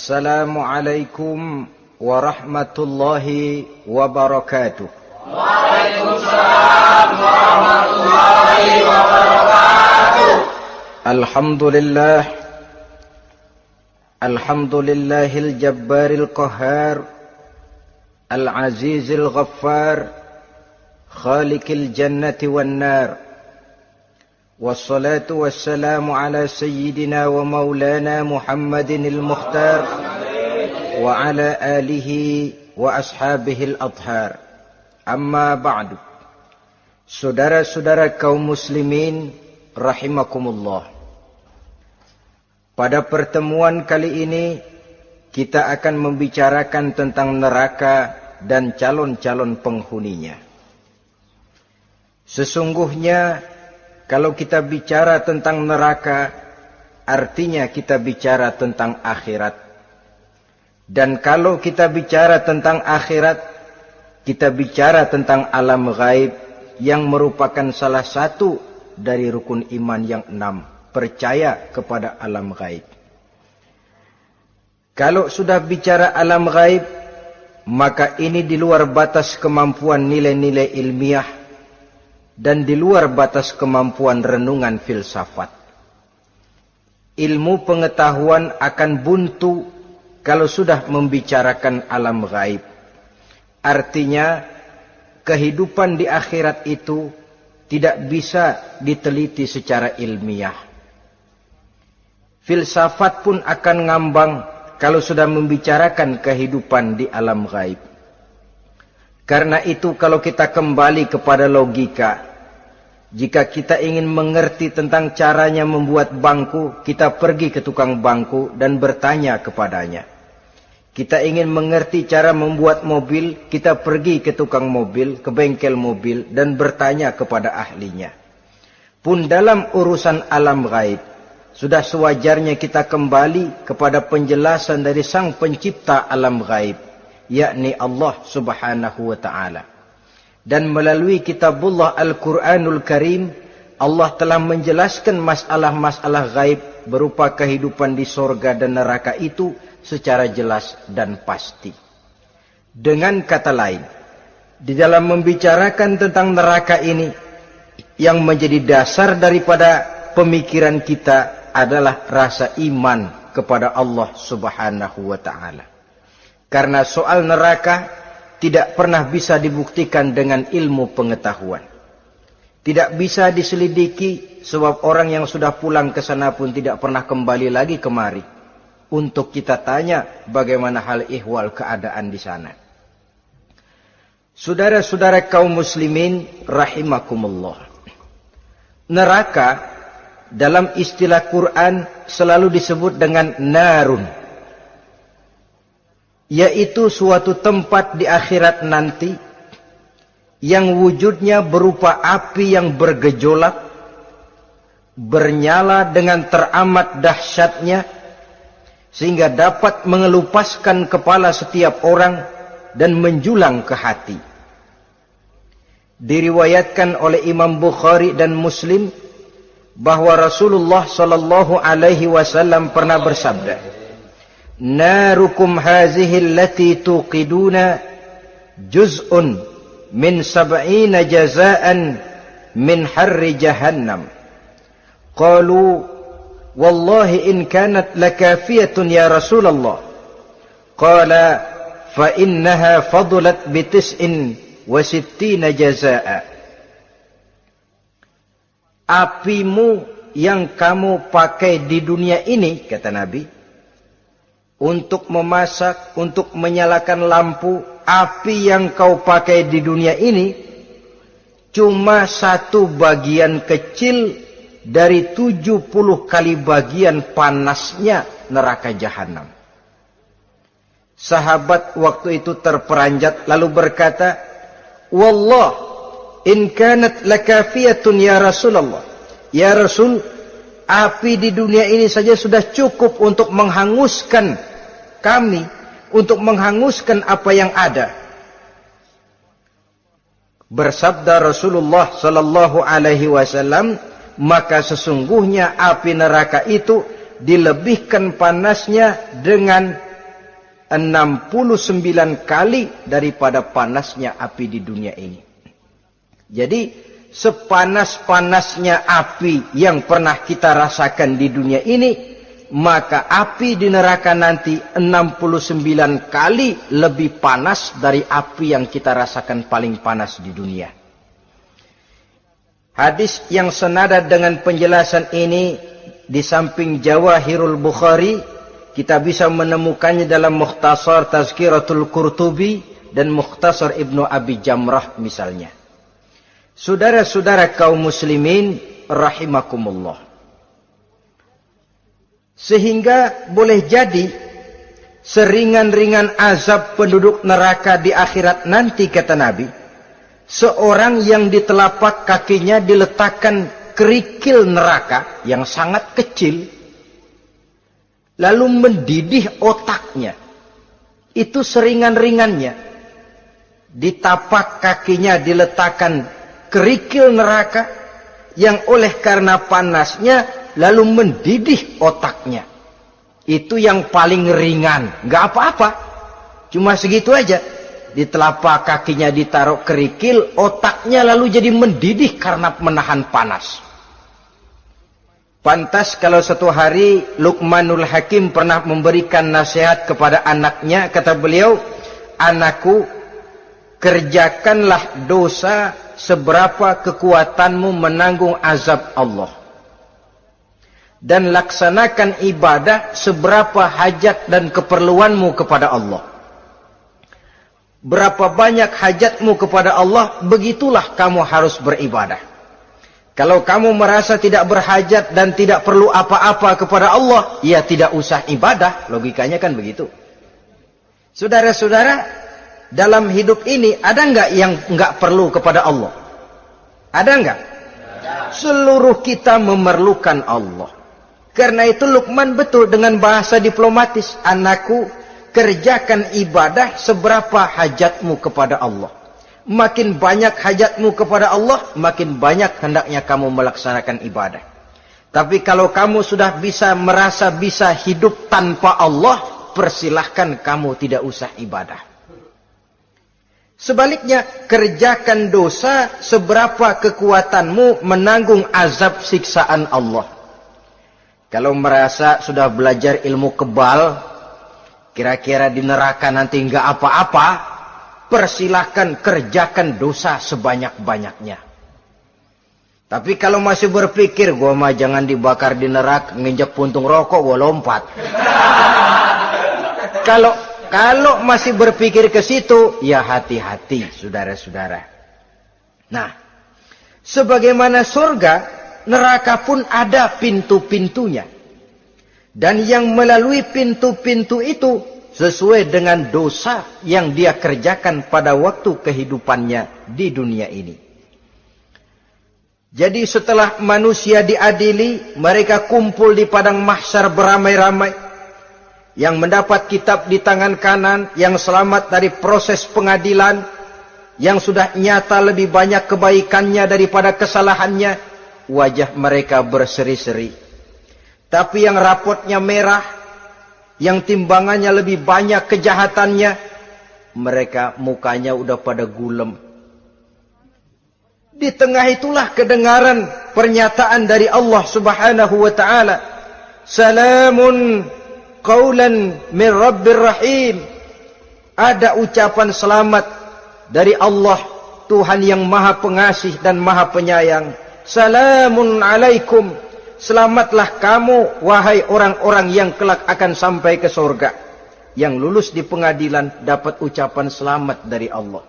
Assalamualaikum warahmatullahi wabarakatuh. Waalaikumsalam warahmatullahi wabarakatuh. Alhamdulillahil jabbaril qahhar, al-azizil ghaffar, khaliqil jannati wan nar. Wassalatu wassalamu ala sayyidina wa maulana Muhammadinil Mukhtar wa ala alihi wa ashabihil adhar. Amma ba'du. Saudara-saudara kaum muslimin rahimakumullah. Pada pertemuan kali ini kita akan membicarakan tentang neraka dan calon-calon penghuninya. Sesungguhnya kalau kita bicara tentang neraka, artinya kita bicara tentang akhirat. Dan kalau kita bicara tentang akhirat, kita bicara tentang alam gaib yang merupakan salah satu dari rukun iman yang 6, percaya kepada alam gaib. Kalau sudah bicara alam gaib, maka ini di luar batas kemampuan nilai-nilai ilmiah dan di luar batas kemampuan renungan filsafat. Ilmu pengetahuan akan buntu kalau sudah membicarakan alam gaib. Artinya, kehidupan di akhirat itu tidak bisa diteliti secara ilmiah. Filsafat pun akan ngambang kalau sudah membicarakan kehidupan di alam gaib. Karena itu kalau kita kembali kepada logika, jika kita ingin mengerti tentang caranya membuat bangku, kita pergi ke tukang bangku dan bertanya kepadanya. Kita ingin mengerti cara membuat mobil, kita pergi ke tukang mobil, ke bengkel mobil dan bertanya kepada ahlinya. Pun dalam urusan alam gaib, sudah sewajarnya kita kembali kepada penjelasan dari sang pencipta alam gaib, yakni Allah subhanahu wa ta'ala. Dan melalui kitabullah Al-Quranul Karim, Allah telah menjelaskan masalah-masalah gaib berupa kehidupan di sorga dan neraka itu secara jelas dan pasti. Dengan kata lain, di dalam membicarakan tentang neraka ini, yang menjadi dasar daripada pemikiran kita adalah rasa iman kepada Allah subhanahu wa ta'ala. Karena soal neraka tidak pernah bisa dibuktikan dengan ilmu pengetahuan. Tidak bisa diselidiki sebab orang yang sudah pulang ke sana pun tidak pernah kembali lagi kemari untuk kita tanya bagaimana hal ihwal keadaan di sana. Saudara-saudara kaum muslimin rahimakumullah. Neraka dalam istilah Quran selalu disebut dengan narun, yaitu suatu tempat di akhirat nanti yang wujudnya berupa api yang bergejolak, bernyala dengan teramat dahsyatnya, sehingga dapat mengelupaskan kepala setiap orang dan menjulang ke hati. Diriwayatkan oleh Imam Bukhari dan Muslim bahwa Rasulullah sallallahu alaihi wasallam pernah bersabda, "Narukum hazihi allati tuqiduna juz'un min 70 jazaan min harri jahannam." Qalu, "Wallahi in kanat lakafiyatun ya Rasulullah." Qala, "Fa innaha fadulat bi 69 jazaa." Apimu yang kamu pakai di dunia ini, kata Nabi, untuk memasak, untuk menyalakan lampu, api yang kau pakai di dunia ini cuma satu bagian kecil dari 70 kali bagian panasnya neraka jahanam. Sahabat waktu itu terperanjat lalu berkata, "Wallah, in kanat lakafiyatun ya Rasulullah." Ya Rasul, api di dunia ini saja sudah cukup untuk menghanguskan kami, untuk menghanguskan apa yang ada. Bersabda Rasulullah sallallahu alaihi wasallam, maka sesungguhnya api neraka itu dilebihkan panasnya dengan 69 kali daripada panasnya api di dunia ini. Jadi sepanas-panasnya api yang pernah kita rasakan di dunia ini, maka api di neraka nanti 69 kali lebih panas dari api yang kita rasakan paling panas di dunia. Hadis yang senada dengan penjelasan ini di samping Jawahirul Bukhari, kita bisa menemukannya dalam Mukhtasar Tazkiratul Qurtubi dan Mukhtasar Ibnu Abi Jamrah misalnya. Saudara-saudara kaum muslimin rahimakumullah. Sehingga boleh jadi seringan-ringan azab penduduk neraka di akhirat nanti, kata Nabi, seorang yang di telapak kakinya diletakkan kerikil neraka yang sangat kecil, lalu mendidih otaknya. Itu seringan-ringannya. Di tapak kakinya diletakkan kerikil neraka yang oleh karena panasnya lalu mendidih otaknya. Itu yang paling ringan. Gak apa-apa. Cuma segitu aja. Di telapak kakinya ditaruh kerikil, otaknya lalu jadi mendidih karena menahan panas. Pantas kalau suatu hari Luqmanul Hakim pernah memberikan nasihat kepada anaknya, kata beliau, "Anakku, kerjakanlah dosa seberapa kekuatanmu menanggung azab Allah. Dan laksanakan ibadah seberapa hajat dan keperluanmu kepada Allah. Berapa banyak hajatmu kepada Allah, begitulah kamu harus beribadah. Kalau kamu merasa tidak berhajat dan tidak perlu apa-apa kepada Allah, ya tidak usah ibadah." Logikanya kan begitu. Saudara-saudara, dalam hidup ini ada enggak yang enggak perlu kepada Allah? Ada enggak? Seluruh kita memerlukan Allah. Karena itu Luqman betul dengan bahasa diplomatis, "Anakku, kerjakan ibadah seberapa hajatmu kepada Allah. Makin banyak hajatmu kepada Allah, makin banyak hendaknya kamu melaksanakan ibadah. Tapi kalau kamu sudah merasa bisa hidup tanpa Allah, persilahkan kamu tidak usah ibadah. Sebaliknya, kerjakan dosa seberapa kekuatanmu menanggung azab siksaan Allah. Kalau merasa sudah belajar ilmu kebal, kira-kira di neraka nanti enggak apa-apa, persilahkan kerjakan dosa sebanyak-banyaknya. Tapi kalau masih berpikir, gua mah jangan dibakar di neraka, nginjak puntung rokok, gua lompat. Kalau masih berpikir ke situ, ya hati-hati, saudara-saudara. Nah, sebagaimana surga, neraka pun ada pintu-pintunya. Dan yang melalui pintu-pintu itu sesuai dengan dosa yang dia kerjakan pada waktu kehidupannya di dunia ini. Jadi setelah manusia diadili, mereka kumpul di padang mahsyar beramai-ramai. Yang mendapat kitab di tangan kanan, yang selamat dari proses pengadilan, yang sudah nyata lebih banyak kebaikannya daripada kesalahannya, wajah mereka berseri-seri. Tapi yang rapotnya merah, yang timbangannya lebih banyak kejahatannya, mereka mukanya udah pada gulem. Di tengah itulah kedengaran pernyataan dari Allah Subhanahu wa ta'ala, "Salamun qaulan min Rabbir Rahim." Ada ucapan selamat dari Allah, Tuhan yang Maha Pengasih dan Maha Penyayang. "Salamun alaikum." Selamatlah kamu, wahai orang-orang yang kelak akan sampai ke surga. Yang lulus di pengadilan dapat ucapan selamat dari Allah.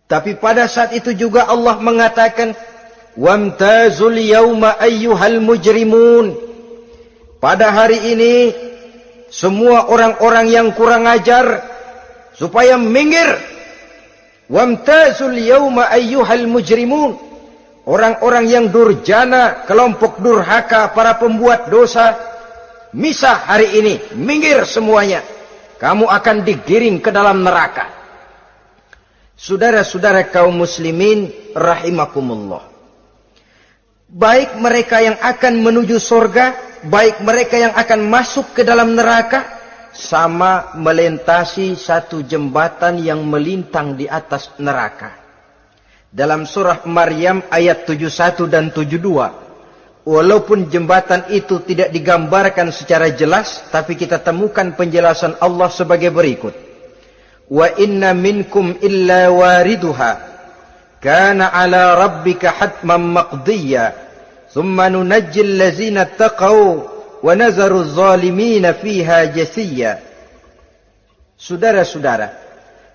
Tapi pada saat itu juga Allah mengatakan, "Wamtazul yawma ayyuhal mujrimun." Pada hari ini, semua orang-orang yang kurang ajar, supaya minggir. "Wamtazul yawma ayyuhal mujrimun." Orang-orang yang durjana, kelompok durhaka, para pembuat dosa, misah hari ini, minggir semuanya. Kamu akan digiring ke dalam neraka. Saudara-saudara kaum muslimin rahimakumullah. Baik mereka yang akan menuju surga, baik mereka yang akan masuk ke dalam neraka, sama melintasi satu jembatan yang melintang di atas neraka. Dalam surah Maryam ayat 71 dan 72, walaupun jembatan itu tidak digambarkan secara jelas, tapi kita temukan penjelasan Allah sebagai berikut. Wa inna minkum illa wariduha kana ala rabbika hatman maqdiyya thumma nunajjil ladzina taqaw wa nazaru zalimina fiha jasiyya. Saudara-saudara,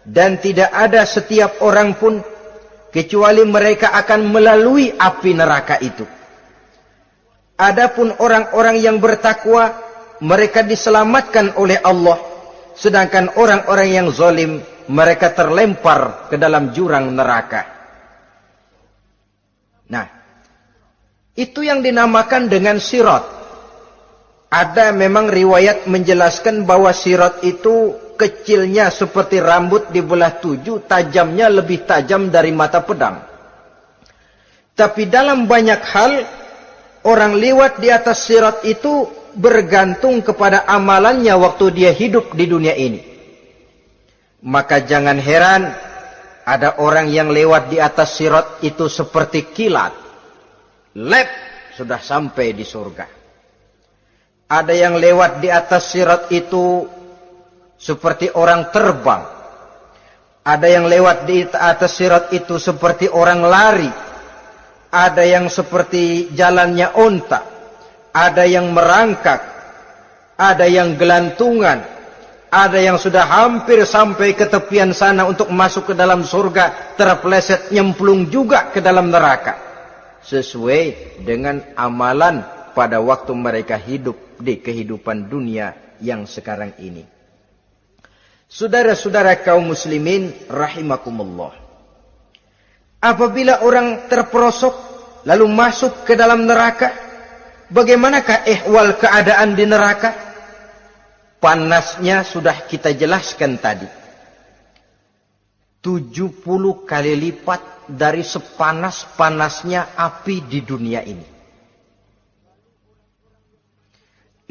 dan tidak ada setiap orang pun kecuali mereka akan melalui api neraka itu. Adapun orang-orang yang bertakwa, mereka diselamatkan oleh Allah, sedangkan orang-orang yang zalim, mereka terlempar ke dalam jurang neraka. Nah, itu yang dinamakan dengan sirat. Ada memang riwayat menjelaskan bahwa sirat itu kecilnya seperti rambut dibelah 7, tajamnya lebih tajam dari mata pedang. Tapi dalam banyak hal, orang lewat di atas sirat itu bergantung kepada amalannya waktu dia hidup di dunia ini. Maka jangan heran ada orang yang lewat di atas sirat itu seperti kilat. Lep, sudah sampai di surga. Ada yang lewat di atas sirat itu seperti orang terbang. Ada yang lewat di atas sirat itu seperti orang lari. Ada yang seperti jalannya onta. Ada yang merangkak. Ada yang gelantungan. Ada yang sudah hampir sampai ke tepian sana untuk masuk ke dalam surga, terpeleset nyemplung juga ke dalam neraka. Sesuai dengan amalan pada waktu mereka hidup di kehidupan dunia yang sekarang ini. Saudara-saudara kaum muslimin rahimakumullah. Apabila orang terperosok lalu masuk ke dalam neraka, bagaimanakah ihwal keadaan di neraka? Panasnya sudah kita jelaskan tadi. 70 kali lipat dari sepanas-panasnya api di dunia ini.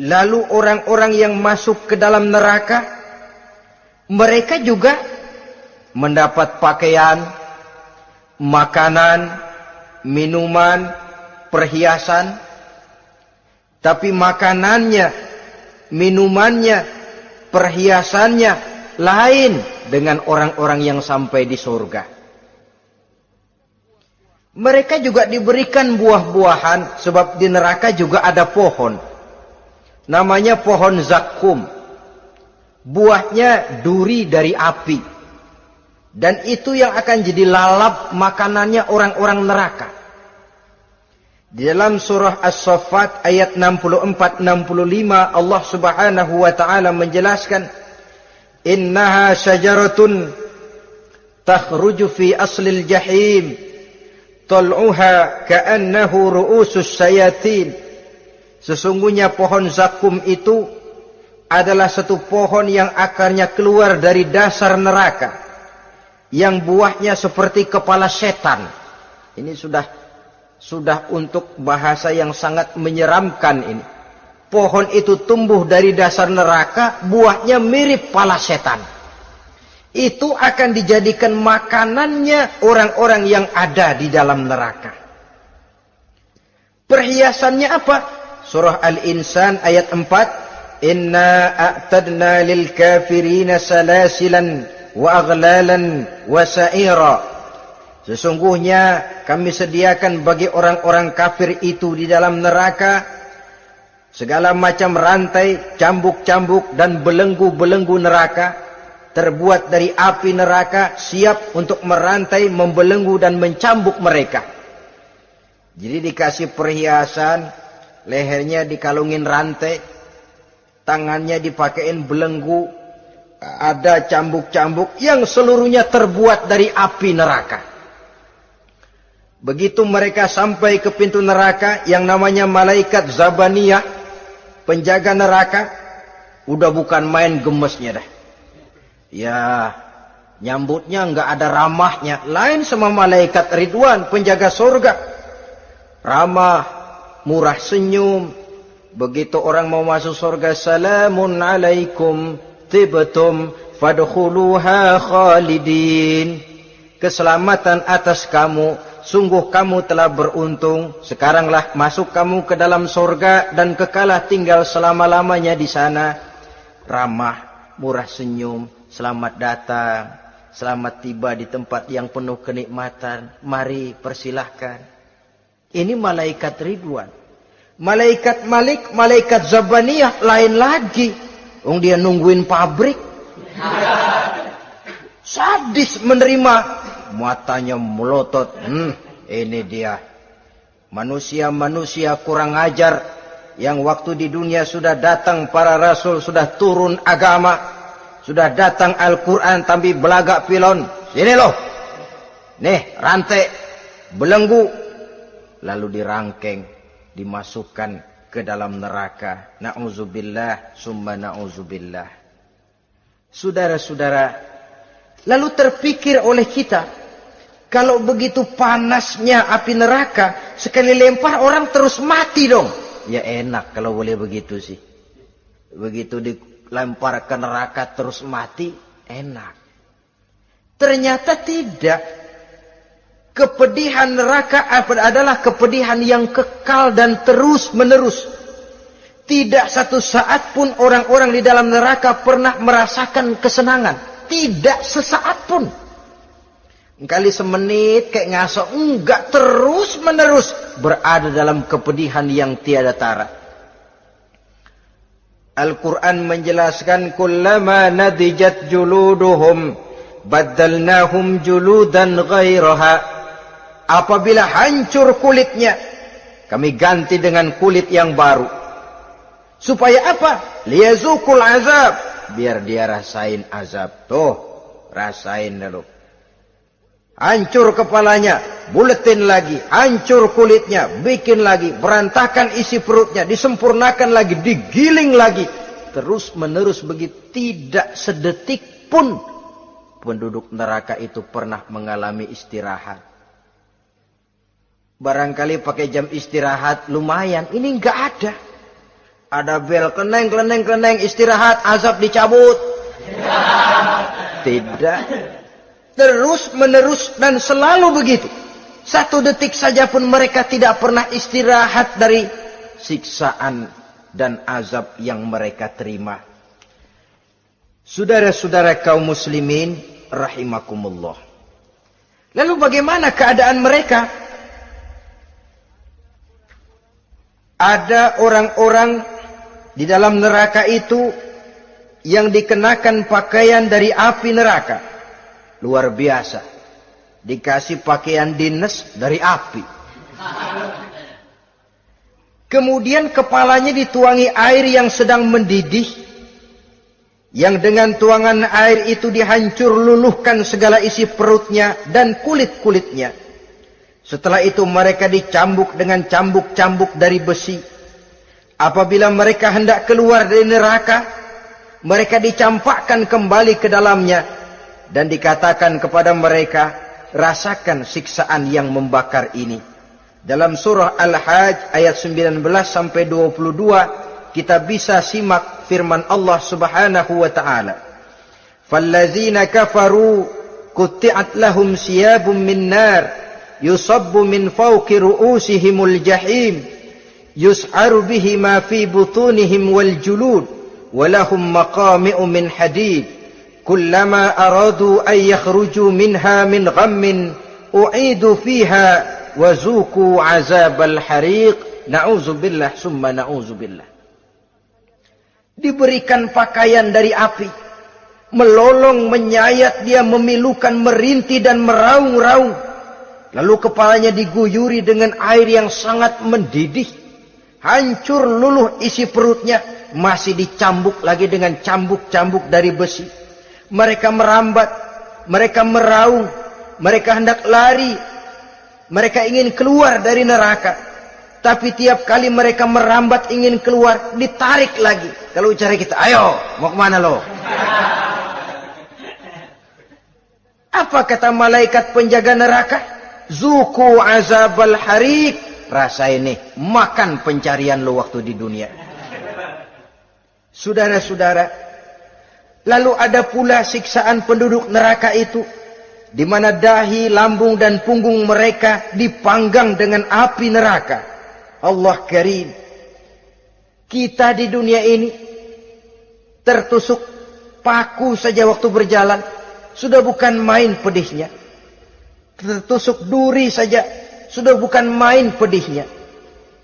Lalu orang-orang yang masuk ke dalam neraka, mereka juga mendapat pakaian, makanan, minuman, perhiasan. Tapi makanannya, minumannya, perhiasannya lain dengan orang-orang yang sampai di surga. Mereka juga diberikan buah-buahan, sebab di neraka juga ada pohon. Namanya pohon zakum. Buahnya duri dari api. Dan itu yang akan jadi lalap makanannya orang-orang neraka. Di dalam surah As-Saffat ayat 64-65 Allah subhanahu wa ta'ala menjelaskan, Innaha syajaratun takhruju fi aslil jahim tal'uha ka'annahu ru'usus syayatin. Sesungguhnya pohon zakum itu adalah satu pohon yang akarnya keluar dari dasar neraka, yang buahnya seperti kepala setan. Ini sudah untuk bahasa yang sangat menyeramkan ini. Pohon itu tumbuh dari dasar neraka, buahnya mirip kepala setan. Itu akan dijadikan makanannya orang-orang yang ada di dalam neraka. Perhiasannya apa? Surah Al-Insan ayat 4. Inna a'tadna lil kafirina salasilan wa aghlalan wa sa'ira. Sesungguhnya kami sediakan bagi orang-orang kafir itu di dalam neraka segala macam rantai, cambuk-cambuk dan belenggu-belenggu neraka, terbuat dari api neraka, siap untuk merantai, membelenggu dan mencambuk mereka. Jadi dikasih perhiasan, lehernya dikalungin rantai, tangannya dipakein belenggu, ada cambuk-cambuk yang seluruhnya terbuat dari api neraka. Begitu mereka sampai ke pintu neraka yang namanya malaikat Zabaniyah, penjaga neraka, udah bukan main gemesnya dah. Ya, nyambutnya enggak ada ramahnya, lain sama malaikat Ridwan, penjaga surga. Ramah, murah senyum, Begitu orang mau masuk surga, salamun alaikum tibtum fadkhuluha khalidin. Keselamatan atas kamu, sungguh kamu telah beruntung. Sekaranglah masuk kamu ke dalam surga dan kekalah tinggal selama-lamanya di sana. Ramah, murah senyum, selamat datang, selamat tiba di tempat yang penuh kenikmatan. Mari persilahkan. Ini malaikat Ridwan. Malaikat Malik, malaikat Zabaniyah lain lagi. Dia nungguin pabrik. Sadis menerima, matanya melotot. Ini dia. Manusia-manusia kurang ajar yang waktu di dunia sudah datang para rasul, sudah turun agama, sudah datang Al-Quran, tapi belagak pilon. Sini loh. Nih, rantai, belenggu. Lalu dirangkeng, dimasukkan ke dalam neraka. Na'udzubillah, summa na'udzubillah. Saudara-saudara, lalu terpikir oleh kita, kalau begitu panasnya api neraka, sekali lempar orang terus mati dong. Ya enak kalau boleh begitu sih. Begitu dilempar ke neraka terus mati, enak. Ternyata tidak. Kepedihan neraka adalah kepedihan yang kekal dan terus menerus. Tidak satu saat pun orang-orang di dalam neraka pernah merasakan kesenangan. Tidak sesaat pun. Kali semenit kayak ngasok. Enggak, terus menerus berada dalam kepedihan yang tiada tara. Al-Quran menjelaskan, kullama nadijat juluduhum baddalnahum juludan ghairaha. Apabila hancur kulitnya, kami ganti dengan kulit yang baru. Supaya apa? Liyazukul azab. Biar dia rasain azab. Tuh, rasain dulu. Hancur kepalanya, buletin lagi. Hancur kulitnya, bikin lagi. Berantakan isi perutnya, disempurnakan lagi, digiling lagi. Terus menerus begitu. Tidak sedetik pun penduduk neraka itu pernah mengalami istirahat. Barangkali pakai jam istirahat lumayan. Ini enggak ada. Ada bel, kleneng, istirahat, azab dicabut. Tidak. Terus menerus dan selalu begitu. Satu detik saja pun mereka tidak pernah istirahat dari siksaan dan azab yang mereka terima. Saudara-saudara kaum muslimin rahimakumullah. Lalu bagaimana keadaan mereka? Ada orang-orang di dalam neraka itu yang dikenakan pakaian dari api neraka. Luar biasa. Dikasih pakaian dinas dari api. Kemudian kepalanya dituangi air yang sedang mendidih. Yang dengan tuangan air itu dihancur luluhkan segala isi perutnya dan kulit-kulitnya. Setelah itu mereka dicambuk dengan cambuk-cambuk dari besi. Apabila mereka hendak keluar dari neraka, mereka dicampakkan kembali ke dalamnya. Dan dikatakan kepada mereka, rasakan siksaan yang membakar ini. Dalam surah Al-Hajj ayat 19 sampai 22, kita bisa simak firman Allah Subhanahu wa taala. Fallazina kafaru qutti'at lahum siyabun min nar yusabbu min fawqi ru'usihimul jahim yus'aru bihi ma fi butunihim wal julud walahum maqami'u min hadid kullama aradu an yakhruju minha min ghammin u'idu fiha wa zuqu 'azabal hariq. Na'udzubillah summa na'udzubillah. Diberikan pakaian dari api, melolong, menyayat dia, memilukan, merintih dan meraung-raung. Lalu kepalanya diguyuri dengan air yang sangat mendidih. Hancur luluh isi perutnya. Masih dicambuk lagi dengan cambuk-cambuk dari besi. Mereka merambat. Mereka meraung. Mereka hendak lari. Mereka ingin keluar dari neraka. Tapi tiap kali mereka merambat ingin keluar, ditarik lagi. Kalau ucara kita, ayo, mau kemana lo? Apa kata malaikat penjaga neraka? Zuku azabal hariq. rasain nih, makan pencarian lo waktu di dunia. Saudara-saudara, lalu ada pula siksaan penduduk neraka itu, di mana dahi, lambung dan punggung mereka dipanggang dengan api neraka. Allah Karim. Kita di dunia ini tertusuk paku saja waktu berjalan, sudah bukan main pedihnya. Tertusuk duri saja, sudah bukan main pedihnya.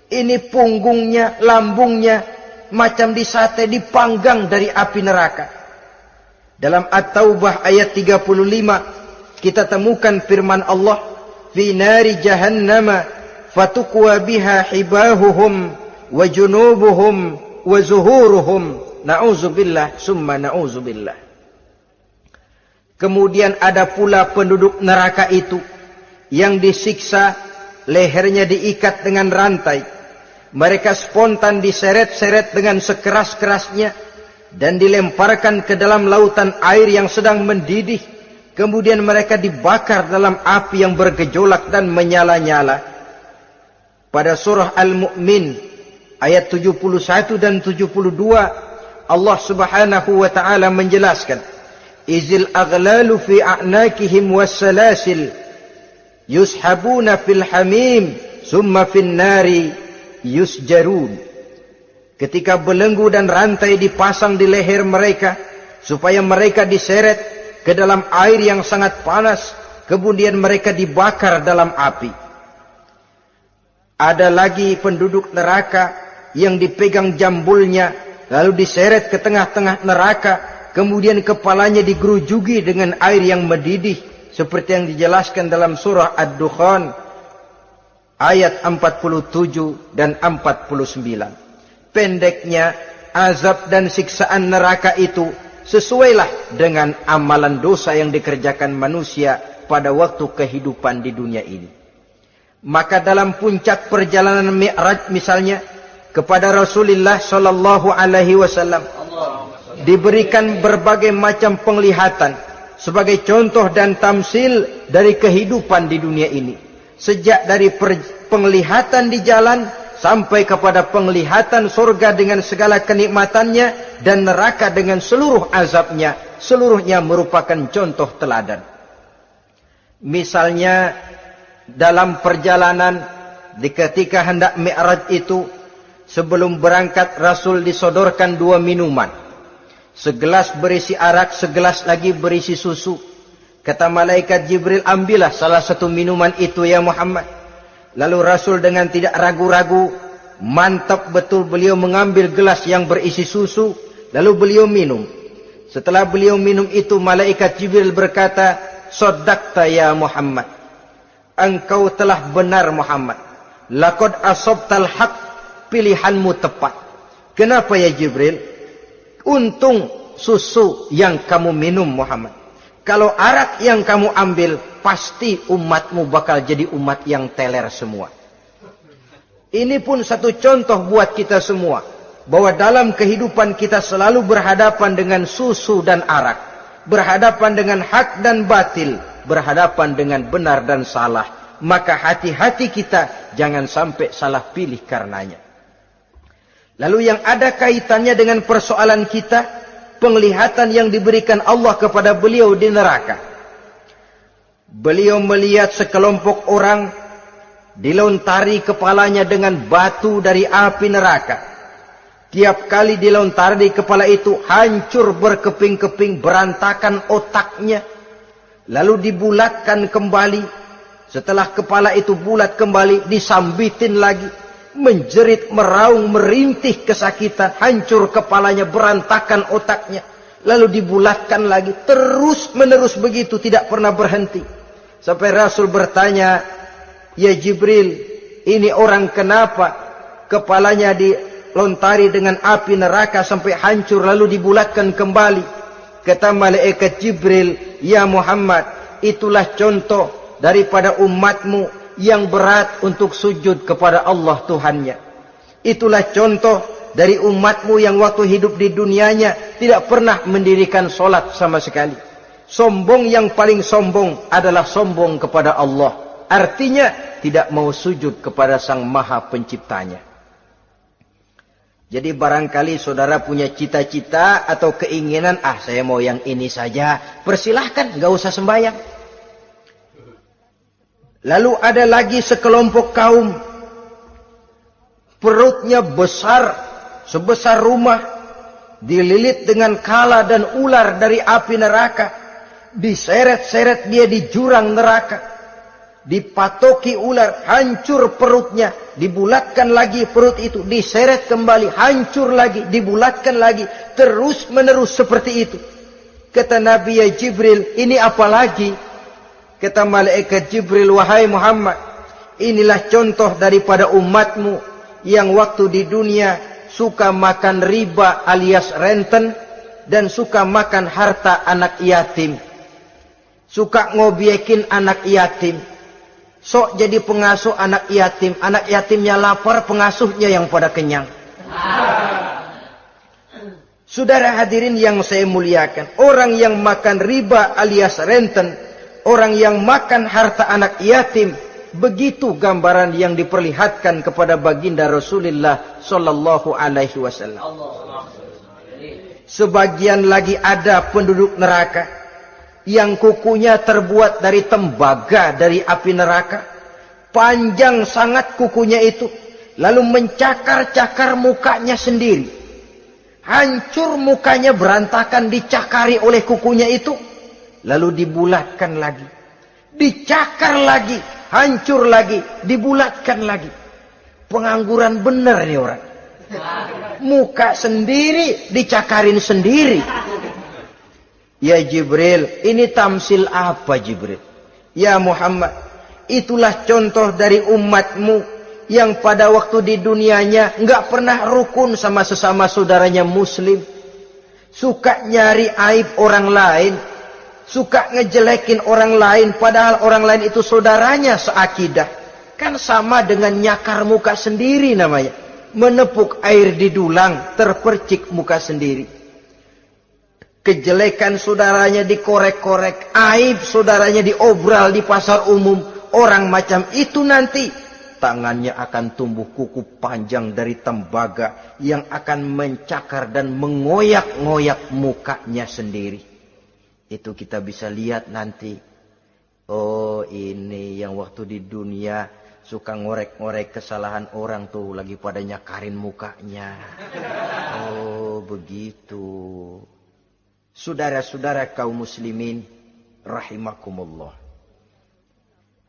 Ini punggungnya, lambungnya, macam disate, dipanggang dari api neraka. Dalam At-Taubah ayat 35, kita temukan firman Allah, fi nari jahannama fatukwa biha hibahuhum wa junubuhum wa zuhuruhum. Na'udzubillah summa na'udzubillah. Kemudian ada pula penduduk neraka itu yang disiksa, lehernya diikat dengan rantai. Mereka spontan diseret-seret dengan sekeras-kerasnya dan dilemparkan ke dalam lautan air yang sedang mendidih. Kemudian mereka dibakar dalam api yang bergejolak dan menyala-nyala. Pada surah Al-Mu'min ayat 71 dan 72, Allah Subhanahu wa taala menjelaskan, izil aghlalu fi a'nakihim wassalasil yushabuna fil hamim summa fin nari yusjarun. Ketika belenggu dan rantai dipasang di leher mereka supaya mereka diseret ke dalam air yang sangat panas, kemudian mereka dibakar dalam api. Ada lagi penduduk neraka yang dipegang jambulnya lalu diseret ke tengah-tengah neraka, kemudian kepalanya digerujuki dengan air yang mendidih seperti yang dijelaskan dalam surah Ad-Dukhan ayat 47 dan 49. Pendeknya, azab dan siksaan neraka itu sesuailah dengan amalan dosa yang dikerjakan manusia pada waktu kehidupan di dunia ini. Maka dalam puncak perjalanan Mi'raj misalnya, kepada Rasulullah sallallahu alaihi wasallam diberikan berbagai macam penglihatan sebagai contoh dan tamsil dari kehidupan di dunia ini. Sejak dari penglihatan di jalan sampai kepada penglihatan surga dengan segala kenikmatannya dan neraka dengan seluruh azabnya, seluruhnya merupakan contoh teladan. Misalnya dalam perjalanan ketika hendak Mi'raj itu, sebelum berangkat Rasul disodorkan 2 minuman. Segelas berisi arak, segelas lagi berisi susu. Kata malaikat Jibril, ambillah salah satu minuman itu ya Muhammad. Lalu Rasul dengan tidak ragu-ragu, mantap betul beliau mengambil gelas yang berisi susu, lalu beliau minum. Setelah beliau minum itu, malaikat Jibril berkata, "Shaddaqta ya Muhammad." Engkau telah benar Muhammad. Laqad asabtal haq, pilihanmu tepat. Kenapa ya Jibril? Untung susu yang kamu minum Muhammad. Kalau arak yang kamu ambil, pasti umatmu bakal jadi umat yang teler semua. Ini pun satu contoh buat kita semua, bahwa dalam kehidupan kita selalu berhadapan dengan susu dan arak, berhadapan dengan hak dan batil, berhadapan dengan benar dan salah. Maka hati-hati kita jangan sampai salah pilih karenanya. Lalu yang ada kaitannya dengan persoalan kita, penglihatan yang diberikan Allah kepada beliau di neraka. Beliau melihat sekelompok orang dilontari kepalanya dengan batu dari api neraka. Tiap kali dilontari kepala itu hancur berkeping-keping, berantakan otaknya. Lalu dibulatkan kembali. Setelah kepala itu bulat kembali, disambitin lagi. Menjerit, meraung, merintih kesakitan, hancur kepalanya, berantakan otaknya. Lalu dibulatkan lagi, terus menerus begitu, tidak pernah berhenti. Sampai Rasul bertanya, ya Jibril, ini orang kenapa kepalanya dilontari dengan api neraka sampai hancur lalu dibulatkan kembali? Kata malaikat Jibril, ya Muhammad, itulah contoh daripada umatmu yang berat untuk sujud kepada Allah Tuhannya. Itulah contoh dari umatmu yang waktu hidup di dunianya tidak pernah mendirikan solat sama sekali. Sombong yang paling sombong adalah sombong kepada Allah. Artinya tidak mau sujud kepada Sang Maha Penciptanya. Jadi barangkali saudara punya cita-cita atau keinginan, saya mau yang ini saja, persilahkan, gak usah sembahyang. Lalu ada lagi sekelompok kaum, perutnya besar, sebesar rumah, dililit dengan kala dan ular dari api neraka, diseret-seret dia di jurang neraka, dipatoki ular, hancur perutnya, dibulatkan lagi perut itu, diseret kembali, hancur lagi, dibulatkan lagi, terus menerus seperti itu. Kata Nabi, ya Jibril, ini apa lagi? Kata malaikat Jibril, wahai Muhammad, inilah contoh daripada umatmu yang waktu di dunia suka makan riba alias renten dan suka makan harta anak yatim, suka ngobyekin anak yatim, sok jadi pengasuh anak yatimnya lapar, pengasuhnya yang pada kenyang. Saudara hadirin yang saya muliakan, orang yang makan riba alias renten, orang yang makan harta anak yatim, begitu gambaran yang diperlihatkan kepada baginda Rasulullah sallallahu alaihi wasallam. Sebagian lagi ada penduduk neraka yang kukunya terbuat dari tembaga dari api neraka, panjang sangat kukunya itu, lalu mencakar-cakar mukanya sendiri, hancur mukanya berantakan, dicakari oleh kukunya itu, lalu dibulatkan lagi, dicakar lagi, hancur lagi, dibulatkan lagi. Pengangguran benar ini orang, muka sendiri dicakarin sendiri. Ya Jibril, ini tamsil apa Jibril? Ya Muhammad, itulah contoh dari umatmu yang pada waktu di dunianya enggak pernah rukun sama sesama saudaranya muslim, suka nyari aib orang lain, suka ngejelekin orang lain, padahal orang lain itu saudaranya seakidah. Kan sama dengan nyakar muka sendiri namanya, menepuk air di dulang, terpercik muka sendiri. Kejelekan saudaranya dikorek-korek, aib saudaranya diobral di pasar umum. Orang macam itu nanti tangannya akan tumbuh kuku panjang dari tembaga yang akan mencakar dan mengoyak-ngoyak mukanya sendiri. Itu kita bisa lihat nanti. Oh, ini yang waktu di dunia suka ngorek-ngorek kesalahan orang tuh lagi pada nyakarin mukanya. Oh, begitu. Saudara-saudara kaum muslimin rahimakumullah.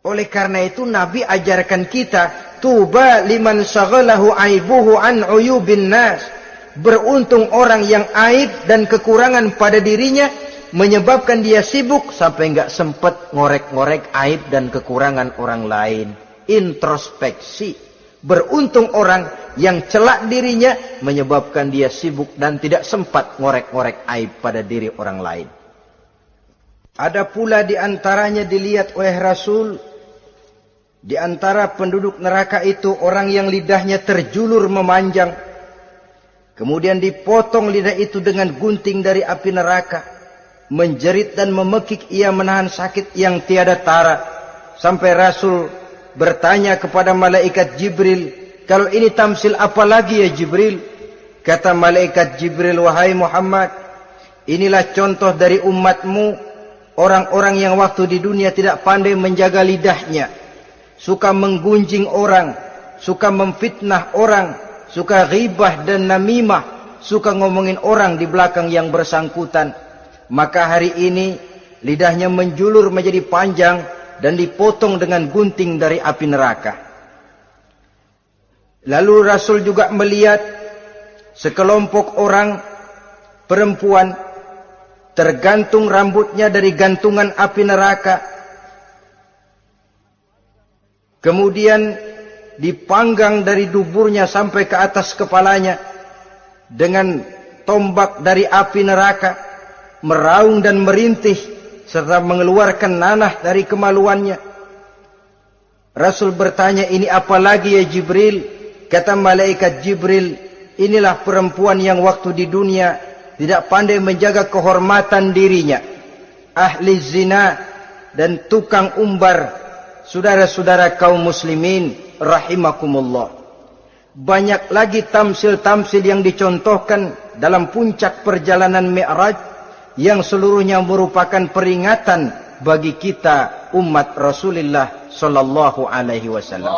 Oleh karena itu Nabi ajarkan kita, tuba liman syaghalahu aibuhu an uyubin nas. Beruntung orang yang aib dan kekurangan pada dirinya menyebabkan dia sibuk sampai enggak sempat ngorek-ngorek aib dan kekurangan orang lain. Introspeksi. Beruntung orang yang celak dirinya menyebabkan dia sibuk dan tidak sempat ngorek-ngorek aib pada diri orang lain. Ada pula di antaranya dilihat oleh Rasul, di antara penduduk neraka itu orang yang lidahnya terjulur memanjang, kemudian dipotong lidah itu dengan gunting dari api neraka, menjerit dan memekik ia menahan sakit yang tiada tara, sampai Rasul bertanya kepada malaikat Jibril, kalau ini tamsil apa lagi ya Jibril? Kata malaikat Jibril, wahai Muhammad, inilah contoh dari umatmu, orang-orang yang waktu di dunia tidak pandai menjaga lidahnya, suka menggunjing orang, suka memfitnah orang, suka ghibah dan namimah, suka ngomongin orang di belakang yang bersangkutan. Maka hari ini lidahnya menjulur menjadi panjang dan dipotong dengan gunting dari api neraka. Lalu Rasul juga melihat sekelompok orang perempuan tergantung rambutnya dari gantungan api neraka, kemudian dipanggang dari duburnya sampai ke atas kepalanya dengan tombak dari api neraka, meraung dan merintih serta mengeluarkan nanah dari kemaluannya. Rasul bertanya, ini apa lagi ya Jibril? Kata malaikat Jibril, inilah perempuan yang waktu di dunia tidak pandai menjaga kehormatan dirinya, ahli zina dan tukang umbar, saudara-saudara kaum muslimin rahimakumullah, banyak lagi tamsil-tamsil yang dicontohkan dalam puncak perjalanan Mi'raj yang seluruhnya merupakan peringatan bagi kita umat Rasulullah sallallahu alaihi wasallam.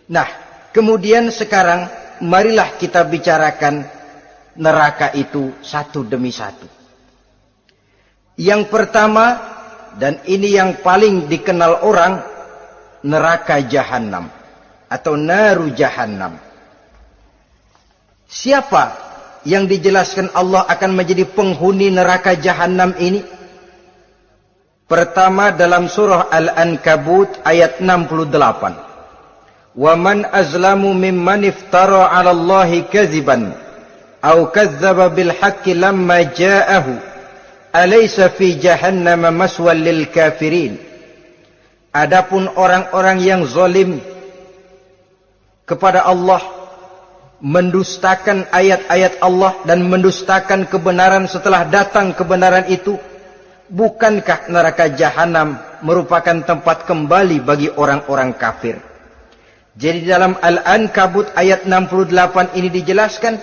Nah, kemudian sekarang marilah kita bicarakan neraka itu satu demi satu. Yang pertama, dan ini yang paling dikenal orang, neraka Jahannam atau naru Jahannam. Siapa yang dijelaskan Allah akan menjadi penghuni neraka Jahannam ini? Pertama dalam surah Al-Ankabut ayat 68. Wa man azlamu mimman iftara 'ala Allahi kadziban aw kadzdzaba bil haqqi lamma ja'ahu alaysa fi jahannam maswal lil kafirin. Adapun orang-orang yang zalim kepada Allah, mendustakan ayat-ayat Allah dan mendustakan kebenaran setelah datang kebenaran itu, bukankah neraka Jahannam merupakan tempat kembali bagi orang-orang kafir? Jadi dalam Al-Ankabut ayat 68 ini dijelaskan,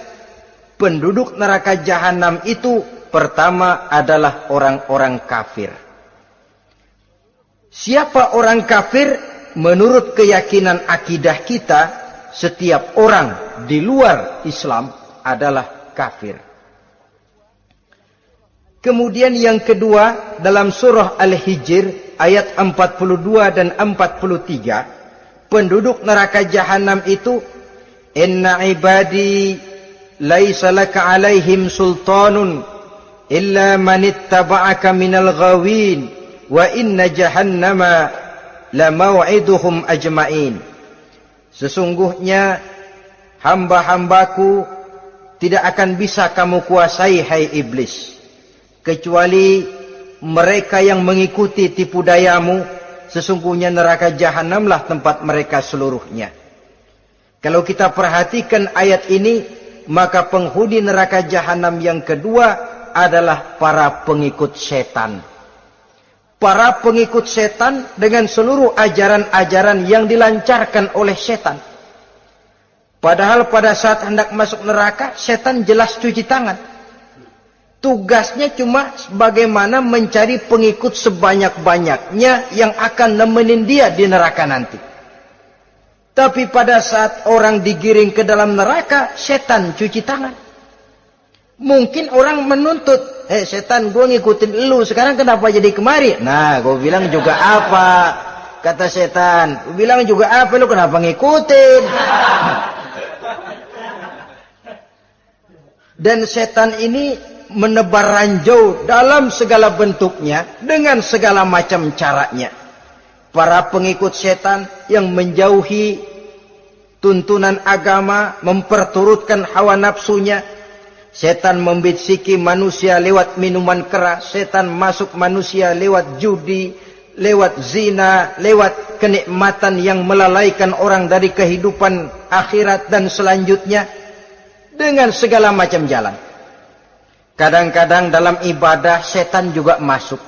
penduduk neraka Jahannam itu pertama adalah orang-orang kafir. Siapa orang kafir? Menurut keyakinan akidah kita, setiap orang di luar Islam adalah kafir. Kemudian yang kedua dalam surah Al-Hijr ayat 42 dan 43, penduduk neraka Jahannam itu, inna ibadi laisa laka alaihim sultanun illa man ittaba'aka minal ghawin wa inna jahannama la maw'iduhum ajma'in. Sesungguhnya hamba-hambaku tidak akan bisa kamu kuasai, hai iblis, kecuali mereka yang mengikuti tipu dayamu. Sesungguhnya neraka Jahannamlah tempat mereka seluruhnya. Kalau kita perhatikan ayat ini, maka penghuni neraka Jahannam yang kedua adalah para pengikut setan. Para pengikut setan dengan seluruh ajaran-ajaran yang dilancarkan oleh setan. Padahal pada saat hendak masuk neraka, setan jelas cuci tangan. Tugasnya cuma bagaimana mencari pengikut sebanyak-banyaknya yang akan nemenin dia di neraka nanti. Tapi pada saat orang digiring ke dalam neraka, setan cuci tangan. Mungkin orang menuntut, setan, gue ngikutin lu, sekarang kenapa jadi kemari? Nah, gue bilang juga apa? Kata setan, gue bilang juga apa, lu kenapa ngikutin? Dan setan ini menebar ranjau dalam segala bentuknya, dengan segala macam caranya. Para pengikut setan yang menjauhi tuntunan agama, memperturutkan hawa nafsunya. Setan membisiki manusia lewat minuman keras, setan masuk manusia lewat judi, lewat zina, lewat kenikmatan yang melalaikan orang dari kehidupan akhirat dan selanjutnya, dengan segala macam jalan. Kadang-kadang dalam ibadah setan juga masuk.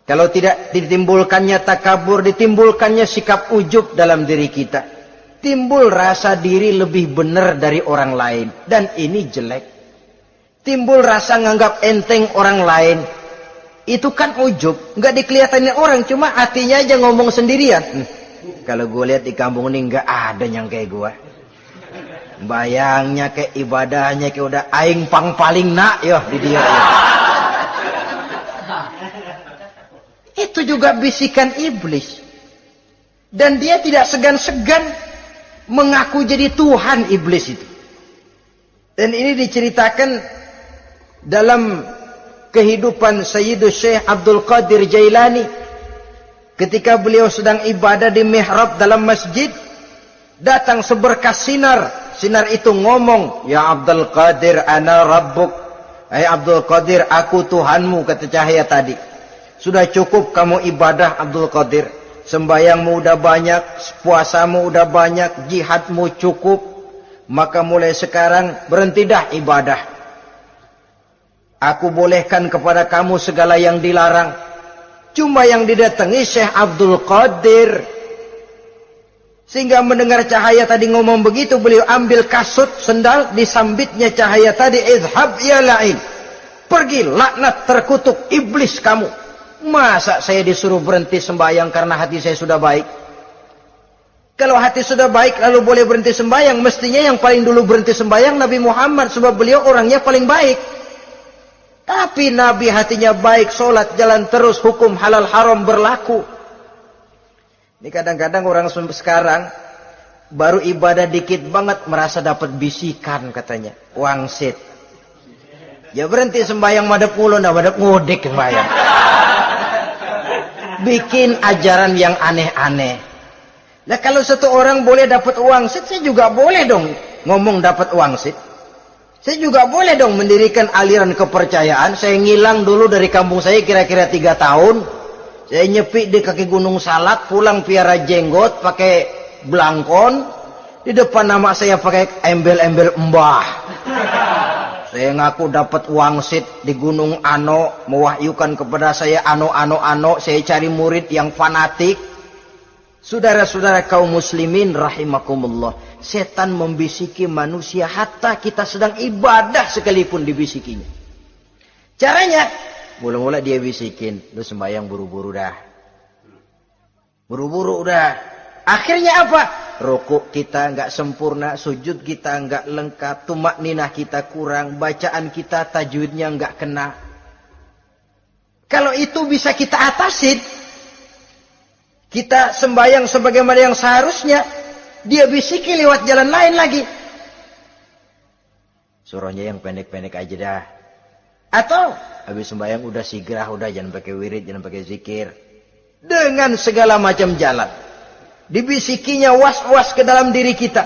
Kalau tidak ditimbulkannya takabur, ditimbulkannya sikap ujub dalam diri kita. Timbul rasa diri lebih benar dari orang lain, dan ini jelek. Timbul rasa nganggap enteng orang lain, itu kan ujub, nggak dikelihatanin orang, cuma hatinya aja ngomong sendirian. Kalau gue lihat di kampung ini nggak ada yang kayak gue. Bayangnya kayak ibadahnya kayak udah aing pang paling nak yo di dia. Ya. Itu juga bisikan iblis, dan dia tidak segan-segan mengaku jadi Tuhan iblis itu. Dan ini diceritakan dalam kehidupan Sayyidus Syekh Abdul Qadir Jailani. Ketika beliau sedang ibadah di mihrab dalam masjid, datang seberkas sinar. Sinar itu ngomong, ya Abdul Qadir ana rabbuk. Hai Abdul Qadir, aku Tuhanmu, kata cahaya tadi. Sudah cukup kamu ibadah Abdul Qadir. Sembayangmu udah banyak, puasamu udah banyak, jihadmu cukup. Maka mulai sekarang berhenti dah ibadah. Aku bolehkan kepada kamu segala yang dilarang. Cuma yang didatangi Syekh Abdul Qadir. Sehingga mendengar cahaya tadi ngomong begitu, beliau ambil kasut sendal, disambitnya cahaya tadi, izhab ya la'in. Pergi, laknat, terkutuk, iblis kamu. Masa saya disuruh berhenti sembahyang karena hati saya sudah baik? Kalau hati sudah baik lalu boleh berhenti sembahyang, mestinya yang paling dulu berhenti sembahyang Nabi Muhammad, sebab beliau orangnya paling baik. Tapi Nabi hatinya baik, sholat jalan terus, hukum halal haram berlaku. Ini kadang-kadang orang sekarang baru ibadah dikit banget merasa dapat bisikan katanya, wangsit. Ya berhenti sembahyang madep ulun, madep ngudik sembahyang. Bikin ajaran yang aneh-aneh. Nah kalau satu orang boleh dapat wangsit, saya juga boleh dong ngomong dapat wangsit. Saya juga boleh dong mendirikan aliran kepercayaan. Saya ngilang dulu dari kampung saya kira-kira 3 tahun. Saya nyepi di kaki Gunung Salak, pulang piara jenggot, pakai belangkon. Di depan nama saya pakai embel-embel mbah. Saya ngaku dapat wangsit di Gunung Ano, mewahyukan kepada saya ano. Saya cari murid yang fanatik. Saudara-saudara kaum muslimin rahimakumullah. Setan membisiki manusia hatta kita sedang ibadah sekalipun dibisikinya. Caranya, mula-mula dia bisikin, lu sembahyang buru-buru dah. Buru-buru udah. Akhirnya apa? Rukuk kita enggak sempurna, sujud kita enggak lengkap, tumakninah kita kurang, bacaan kita tajwidnya enggak kena. Kalau itu bisa kita atasin, kita sembahyang sebagaimana yang seharusnya, dia bisiki lewat jalan lain lagi. Suruhnya yang pendek-pendek aja dah. Atau habis sembahyang udah sigrah, udah jangan pakai wirid, jangan pakai zikir. Dengan segala macam jalan. Dibisikinya was-was ke dalam diri kita.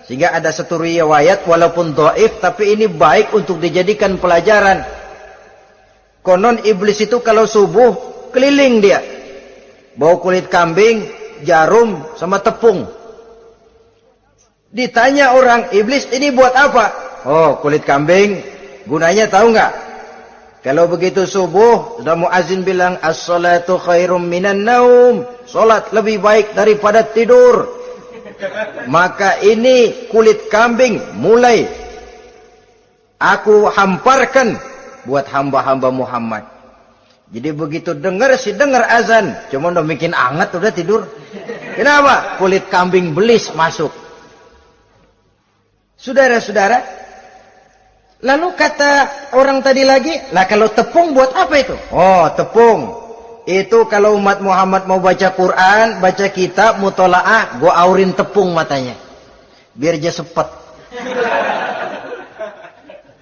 Sehingga ada satu riwayat walaupun dhaif tapi ini baik untuk dijadikan pelajaran. Konon iblis itu kalau subuh keliling dia. Bawa kulit kambing, jarum sama tepung. Ditanya orang, iblis ini buat apa? Oh, kulit kambing. Gunanya tahu nggak? Kalau begitu subuh, sudah muazin bilang, as-salatu khairum minan naum. Salat lebih baik daripada tidur. Maka ini kulit kambing mulai aku hamparkan buat hamba-hamba Muhammad. Jadi begitu dengar azan, cuma udah bikin anget udah tidur. Kenapa? Kulit kambing belis masuk. Saudara-saudara, lalu kata orang tadi lagi, lah kalau tepung buat apa itu? Oh, tepung. Itu kalau umat Muhammad mau baca Quran, baca kitab, mutolaah, gua aurin tepung matanya. Biar dia sepet.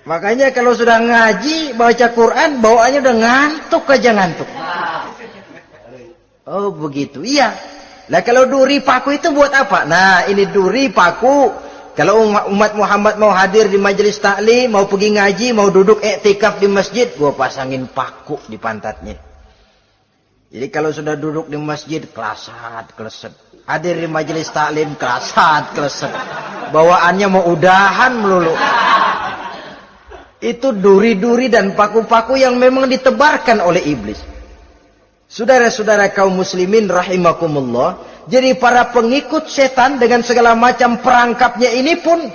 Makanya kalau sudah ngaji, baca Quran, bawaannya udah ngantuk aja ngantuk. Oh begitu, iya. Nah kalau duri paku itu buat apa? Nah ini duri paku. Kalau umat Muhammad mau hadir di majelis taklim, mau pergi ngaji, mau duduk iktikaf di masjid, gua pasangin paku di pantatnya. Jadi kalau sudah duduk di masjid, kelasat, kleset. Hadir di majelis taklim, kelasat, kleset. Bawaannya mau udahan melulu. Itu duri-duri dan paku-paku yang memang ditebarkan oleh iblis. Saudara-saudara kaum muslimin rahimakumullah. Jadi para pengikut setan dengan segala macam perangkapnya ini pun,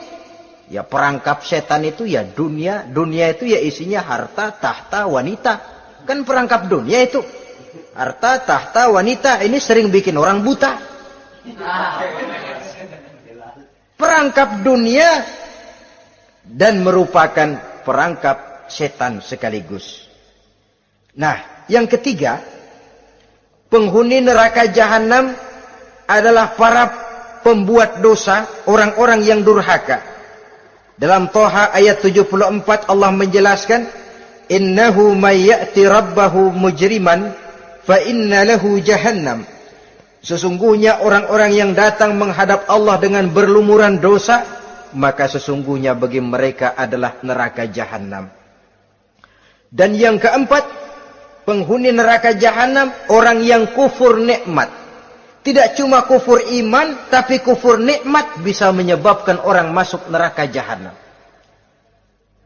ya perangkap setan itu ya dunia. Dunia itu ya isinya harta, tahta, wanita. Kan perangkap dunia itu. Harta, tahta, wanita. Ini sering bikin orang buta. Perangkap dunia dan merupakan perangkap setan sekaligus. Nah, yang ketiga, penghuni neraka jahanam adalah para pembuat dosa, orang-orang yang durhaka. Dalam Toha ayat 74 Allah menjelaskan, innahu may ya'ti rabbahu mujriman fa inna lahu jahannam. Sesungguhnya orang-orang yang datang menghadap Allah dengan berlumuran dosa, maka sesungguhnya bagi mereka adalah neraka jahanam. Dan yang keempat, penghuni neraka jahanam orang yang kufur nikmat. Tidak cuma kufur iman, tapi kufur nikmat bisa menyebabkan orang masuk neraka jahanam.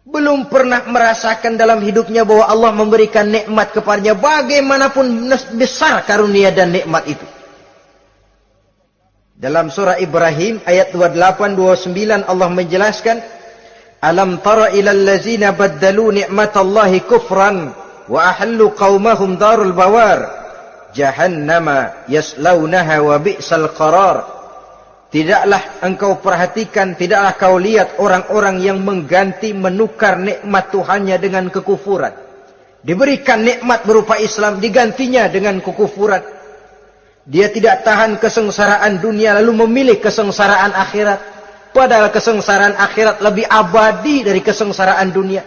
belum pernah merasakan dalam hidupnya bahwa Allah memberikan nikmat kepadanya, bagaimanapun besar karunia dan nikmat itu. Dalam surah Ibrahim ayat 28-29 Allah menjelaskan, alam tara ilal ladzina baddalu ni'matallahi kufran wa ahallu qaumahum darul bawar jahannama yaslaunaha wa bi'sal qarar. Tidaklah engkau perhatikan, tidaklah kau lihat orang-orang yang mengganti, menukar nikmat Tuhannya dengan kekufuran. Diberikan nikmat berupa Islam, digantinya dengan kekufuran. Dia tidak tahan kesengsaraan dunia lalu memilih kesengsaraan akhirat. Padahal kesengsaraan akhirat lebih abadi dari kesengsaraan dunia.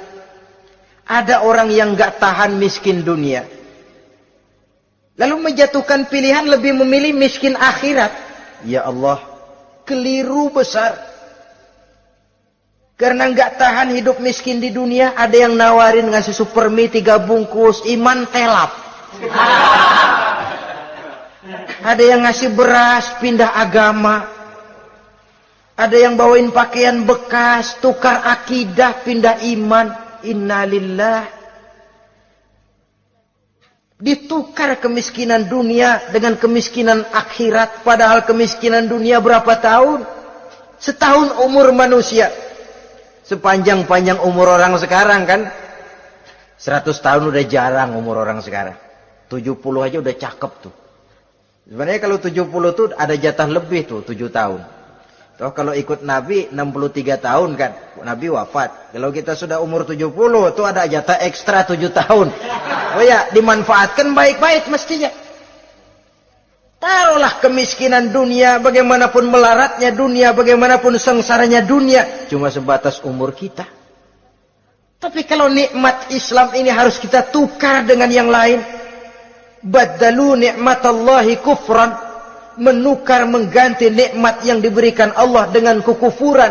Ada orang yang gak tahan miskin dunia, lalu menjatuhkan pilihan lebih memilih miskin akhirat. Ya Allah, keliru besar. Karena gak tahan hidup miskin di dunia, ada yang nawarin ngasih super mie 3 bungkus, iman telap. Ada yang ngasih beras, pindah agama. Ada yang bawain pakaian bekas, tukar akidah, pindah iman. Innalillah. Ditukar kemiskinan dunia dengan kemiskinan akhirat. Padahal kemiskinan dunia berapa tahun? Setahun umur manusia. Sepanjang-panjang umur orang sekarang kan. 100 tahun udah jarang umur orang sekarang. 70 aja udah cakep tuh. Sebenarnya kalau 70 tuh ada jatah lebih tuh, 7 tahun. Toh kalau ikut Nabi 63 tahun kan, Nabi wafat. Kalau kita sudah umur 70 tuh ada jatah ekstra 7 tahun. Oh ya, dimanfaatkan baik-baik mestinya. Taruhlah kemiskinan dunia, bagaimanapun melaratnya dunia, bagaimanapun sengsaranya dunia, cuma sebatas umur kita. Tapi kalau nikmat Islam ini harus kita tukar dengan yang lain. Baddalu ni'matallahi kufran, menukar, mengganti nikmat yang diberikan Allah dengan kekufuran.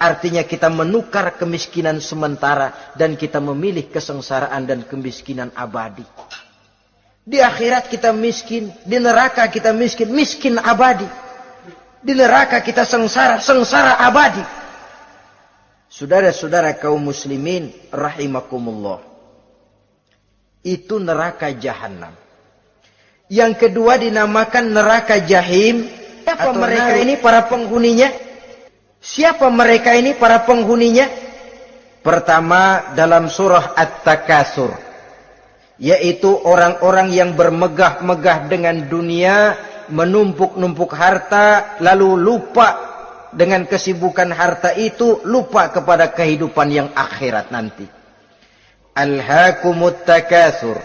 Artinya kita menukar kemiskinan sementara dan kita memilih kesengsaraan dan kemiskinan abadi. Di akhirat kita miskin, di neraka kita miskin, miskin abadi. Di neraka kita sengsara, sengsara abadi. Saudara-saudara kaum muslimin rahimakumullah. Itu neraka jahanam. Yang kedua dinamakan neraka jahim. Siapa mereka ini para penghuninya? Siapa mereka ini para penghuninya? Pertama dalam surah At-Takatsur, yaitu orang-orang yang bermegah-megah dengan dunia, menumpuk-numpuk harta, lalu lupa dengan kesibukan harta itu, lupa kepada kehidupan yang akhirat nanti. Alhaakumut takatsur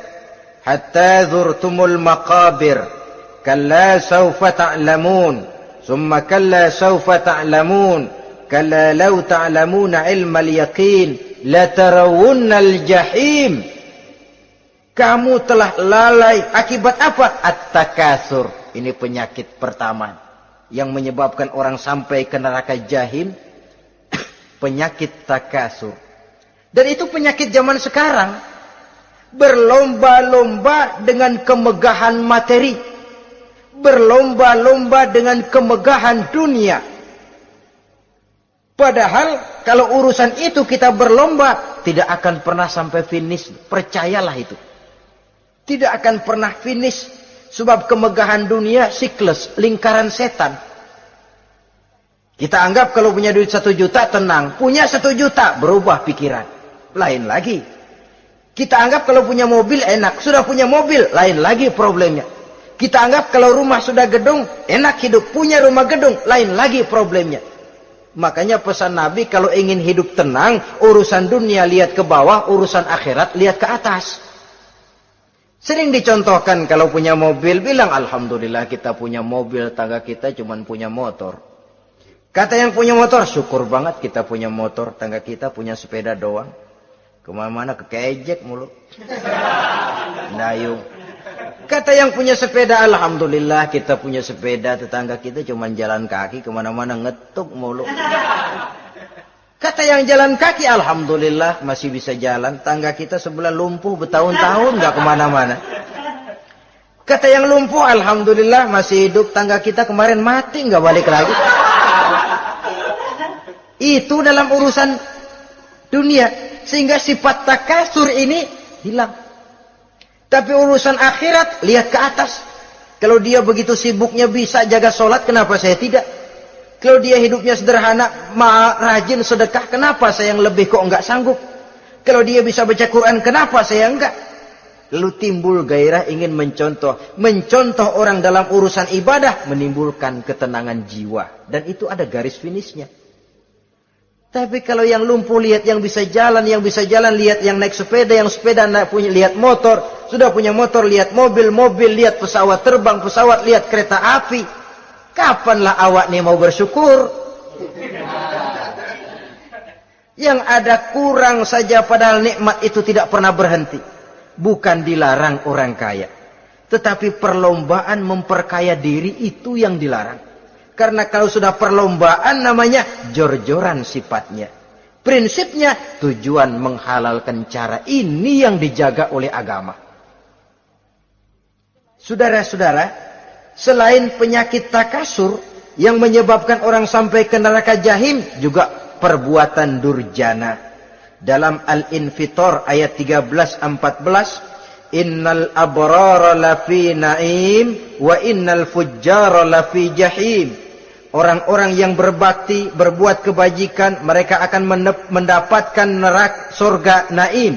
hatta zurtumul maqabir kalla sawfa ta'lamun summa kalla sawfa ta'lamun kalla law ta'lamuna ilmal yaqin la tarawunnal jahim. Kamu telah lalai akibat apa? At-takatsur. Ini penyakit pertama yang menyebabkan orang sampai ke neraka jahim. Penyakit takatsur. Dan itu penyakit zaman sekarang. Berlomba-lomba dengan kemegahan materi. Berlomba-lomba dengan kemegahan dunia. Padahal kalau urusan itu kita berlomba, tidak akan pernah sampai finish. Percayalah itu. Tidak akan pernah finish. Sebab kemegahan dunia siklus, lingkaran setan. Kita anggap kalau punya duit 1 juta tenang. Punya 1 juta berubah pikiran. Lain lagi. Kita anggap kalau punya mobil enak. Sudah punya mobil, lain lagi problemnya. Kita anggap kalau rumah sudah gedung, enak hidup. Punya rumah gedung, lain lagi problemnya. Makanya pesan Nabi, kalau ingin hidup tenang, urusan dunia lihat ke bawah, urusan akhirat lihat ke atas. Sering dicontohkan kalau punya mobil, bilang alhamdulillah kita punya mobil, tangga kita cuma punya motor. Kata yang punya motor, syukur banget kita punya motor, tangga kita punya sepeda doang. Kemana-mana kekejek mulu. Dayung. Kata yang punya sepeda, alhamdulillah kita punya sepeda, tetangga kita cuma jalan kaki, kemana-mana ngetuk mulu. Kata yang jalan kaki, alhamdulillah masih bisa jalan, tangga kita sebelah lumpuh bertahun-tahun gak kemana-mana. Kata yang lumpuh, alhamdulillah masih hidup, tangga kita kemarin mati gak balik lagi. Itu dalam urusan dunia. sehingga sifat takasur ini hilang. Tapi urusan akhirat, lihat ke atas. Kalau dia begitu sibuknya bisa jaga sholat, kenapa saya tidak? Kalau dia hidupnya sederhana, rajin sedekah, kenapa saya yang lebih kok enggak sanggup? Kalau dia bisa baca Quran, kenapa saya enggak? Lalu timbul gairah ingin mencontoh. Mencontoh orang dalam urusan ibadah menimbulkan ketenangan jiwa. Dan itu ada garis finishnya. Tapi kalau yang lumpuh lihat yang bisa jalan, lihat yang naik sepeda, yang sepeda punya lihat motor, sudah punya motor lihat mobil, lihat pesawat terbang, pesawat lihat kereta api. Kapanlah awak nih mau bersyukur? Yang ada kurang saja padahal nikmat itu tidak pernah berhenti. Bukan dilarang orang kaya. Tetapi perlombaan memperkaya diri itu yang dilarang. Karena kalau sudah perlombaan namanya jor-joran sifatnya. Prinsipnya tujuan menghalalkan cara ini yang dijaga oleh agama. Saudara-saudara, selain penyakit takasur yang menyebabkan orang sampai ke neraka jahim, juga perbuatan durjana. Dalam Al-Infitor ayat 13-14, innal abrara lafi na'im wa innal fujjara lafi jahim. Orang-orang yang berbakti, berbuat kebajikan, mereka akan mendapatkan neraka surga naim.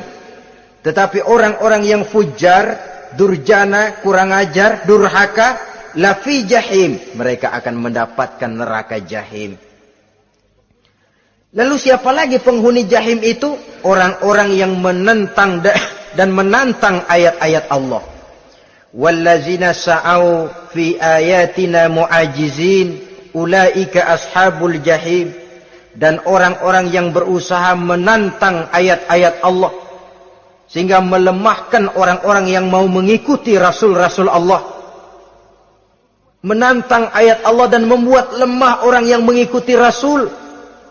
Tetapi orang-orang yang fujar, durjana, kurang ajar, durhaka, lafi jahim, mereka akan mendapatkan neraka jahim. Lalu siapa lagi penghuni jahim itu? Orang-orang yang menentang dan menantang ayat-ayat Allah. Wallazina sa'au fi ayatina mu'ajizin ulaika ashabul jahim. Dan orang-orang yang berusaha menantang ayat-ayat Allah sehingga melemahkan orang-orang yang mau mengikuti rasul-rasul Allah. Menantang ayat Allah dan membuat lemah orang yang mengikuti rasul.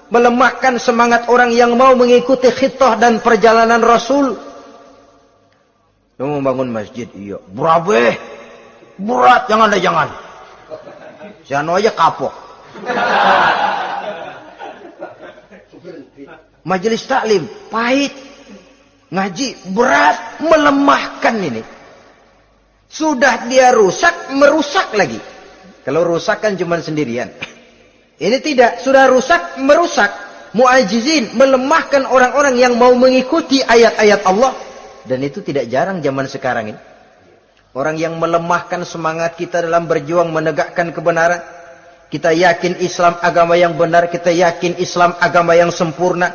Melemahkan semangat orang yang mau mengikuti khitah dan perjalanan Rasul. Lu mau bangun masjid, iya. Berabe, berat, jangan. Siano aja kapok. Majelis taklim, pahit. Ngaji, berat, melemahkan ini. Sudah dia rusak, merusak lagi. Kalau rusak kan cuma sendirian. Ini tidak, sudah rusak, merusak. Mu'ajizin, melemahkan orang-orang yang mau mengikuti ayat-ayat Allah. Dan itu tidak jarang zaman sekarang ini. Orang yang melemahkan semangat kita dalam berjuang menegakkan kebenaran. Kita yakin Islam agama yang benar, kita yakin Islam agama yang sempurna.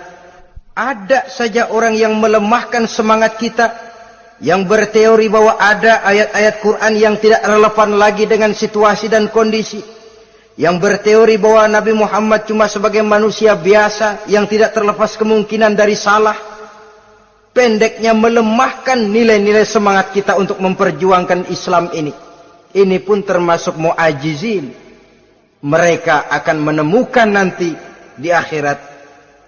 Ada saja orang yang melemahkan semangat kita. Yang berteori bahwa ada ayat-ayat Quran yang tidak relevan lagi dengan situasi dan kondisi. Yang berteori bahwa Nabi Muhammad cuma sebagai manusia biasa yang tidak terlepas kemungkinan dari salah. Pendeknya melemahkan nilai-nilai semangat kita untuk memperjuangkan Islam ini. Ini pun termasuk mu'ajizin. Mereka akan menemukan nanti di akhirat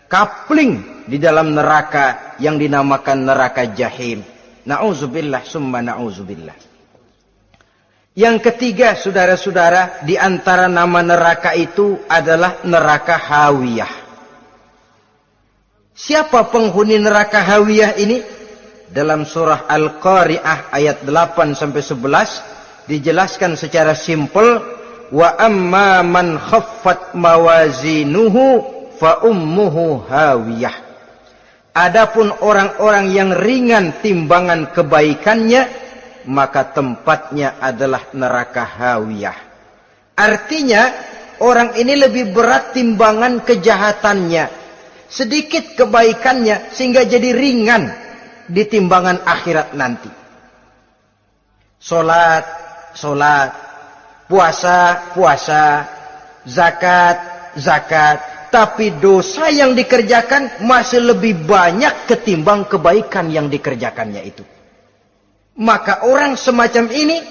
kapling di dalam neraka yang dinamakan neraka jahim. Na'udzubillah summa na'udzubillah. Yang ketiga, saudara-saudara, di antara nama neraka itu adalah neraka hawiyah. Siapa penghuni neraka hawiyah ini? Dalam surah Al-Qari'ah ayat 8-11 dijelaskan secara simpel, wa amma man khaffat mawazinuhu fa ummuhu hawiyah. Adapun orang-orang yang ringan timbangan kebaikannya, maka tempatnya adalah neraka hawiyah. Artinya orang ini lebih berat timbangan kejahatannya, sedikit kebaikannya sehingga jadi ringan di timbangan akhirat nanti. Salat, puasa, zakat, tapi dosa yang dikerjakan masih lebih banyak ketimbang kebaikan yang dikerjakannya itu. Maka orang semacam ini